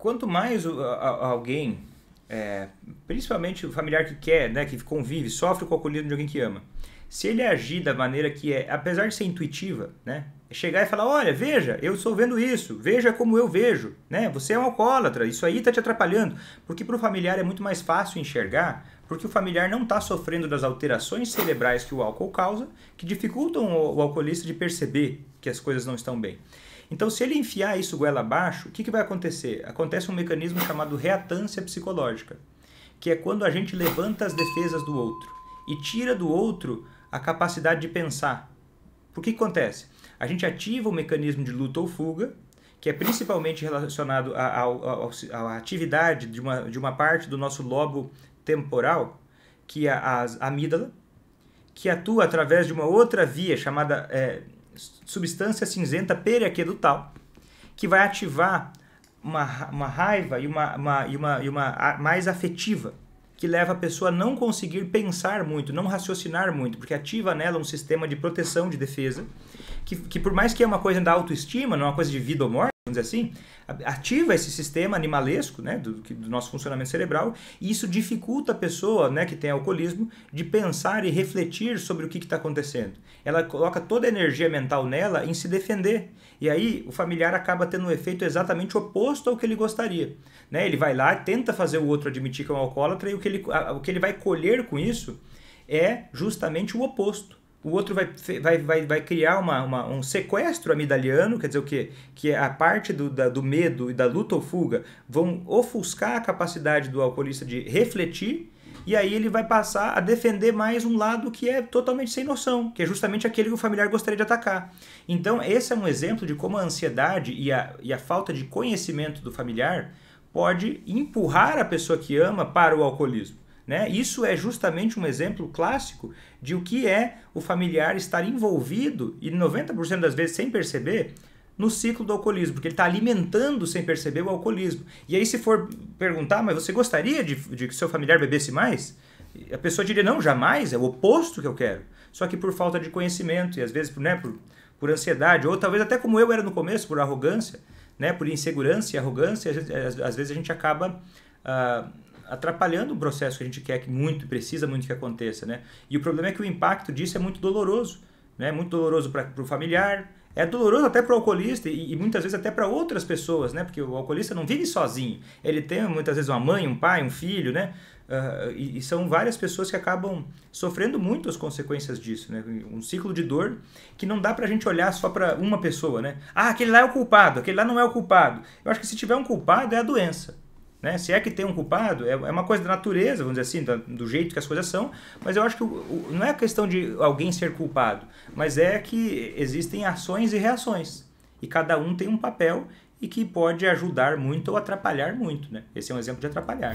quanto mais alguém, principalmente o familiar que quer, né, que convive, sofre com o alcoolismo de alguém que ama, se ele agir da maneira que é, apesar de ser intuitiva, né, chegar e falar, olha, veja, eu estou vendo isso, veja como eu vejo, né, você é um alcoólatra, isso aí está te atrapalhando, porque para o familiar é muito mais fácil enxergar, porque o familiar não está sofrendo das alterações cerebrais que o álcool causa, que dificultam o alcoolista de perceber que as coisas não estão bem. Então, se ele enfiar isso goela abaixo, o que vai acontecer? Acontece um mecanismo chamado reatância psicológica, que é quando a gente levanta as defesas do outro e tira do outro a capacidade de pensar. Por que acontece? A gente ativa o mecanismo de luta ou fuga, que é principalmente relacionado à atividade de uma parte do nosso lobo temporal, que é a amígdala, que atua através de uma outra via chamada substância cinzenta periaquedutal, que vai ativar uma raiva e uma mais afetiva, que leva a pessoa a não conseguir pensar muito, não raciocinar muito, porque ativa nela um sistema de proteção, de defesa, que por mais que é uma coisa da autoestima, não é uma coisa de vida ou morte, vamos dizer assim, ativa esse sistema animalesco, né, do nosso funcionamento cerebral, e isso dificulta a pessoa, né, que tem alcoolismo de pensar e refletir sobre o que está acontecendo. Ela coloca toda a energia mental nela em se defender, e aí o familiar acaba tendo um efeito exatamente oposto ao que ele gostaria. Né? Ele vai lá, tenta fazer o outro admitir que é um alcoólatra, e o que ele vai colher com isso é justamente o oposto. O outro vai criar um sequestro amidaliano, quer dizer o quê? Que a parte do medo e da luta ou fuga vão ofuscar a capacidade do alcoolista de refletir, e aí ele vai passar a defender mais um lado que é totalmente sem noção, que é justamente aquele que o familiar gostaria de atacar. Então esse é um exemplo de como a ansiedade e a falta de conhecimento do familiar pode empurrar a pessoa que ama para o alcoolismo. Né? Isso é justamente um exemplo clássico de o que é o familiar estar envolvido, e 90% das vezes sem perceber, no ciclo do alcoolismo, porque ele está alimentando sem perceber o alcoolismo. E aí se for perguntar, mas você gostaria de que seu familiar bebesse mais? A pessoa diria, não, jamais, é o oposto que eu quero. Só que por falta de conhecimento, e às vezes por ansiedade, ou talvez até como eu era no começo, por arrogância, né, por insegurança e arrogância, às vezes a gente acaba atrapalhando um processo que a gente quer que muito, precisa muito que aconteça, né? E o problema é que o impacto disso é muito doloroso, né? Muito doloroso para o familiar, é doloroso até para o alcoolista e muitas vezes até para outras pessoas, né? Porque o alcoolista não vive sozinho, ele tem muitas vezes uma mãe, um pai, um filho, né? E são várias pessoas que acabam sofrendo muito as consequências disso, né? Um ciclo de dor que não dá pra gente olhar só para uma pessoa, né? Ah, aquele lá é o culpado, aquele lá não é o culpado. Eu acho que se tiver um culpado é a doença. Né? Se é que tem um culpado, é uma coisa da natureza, vamos dizer assim, do jeito que as coisas são, mas eu acho que não é a questão de alguém ser culpado, mas é que existem ações e reações, e cada um tem um papel e que pode ajudar muito ou atrapalhar muito. Né? Esse é um exemplo de atrapalhar.